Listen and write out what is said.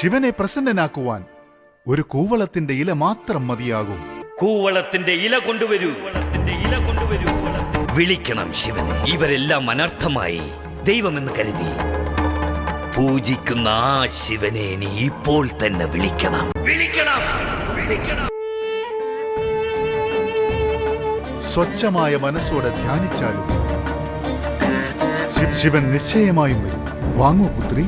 ശിവനെ പ്രസന്നനാക്കുവാൻ ഒരു കൂവളത്തിന്റെ ഇല മാത്രം മതിയാകും. കൂവളത്തിന്റെ ഇല കൊണ്ടുവരൂ. വിളിക്കണം ശിവനെ. ഇവരെല്ലാം അനർത്ഥമായി ദൈവമെന്ന് കരുതി പൂജിക്കുന്ന ആ ശിവനെ നീ ഇപ്പോൾ തന്നെ വിളിക്കണം. സ്വച്ഛമായ മനസ്സോടെ ധ്യാനിച്ചാലും ശിവൻ നിശ്ചയമായും വരും. വാങ്ങൂ പുത്രി.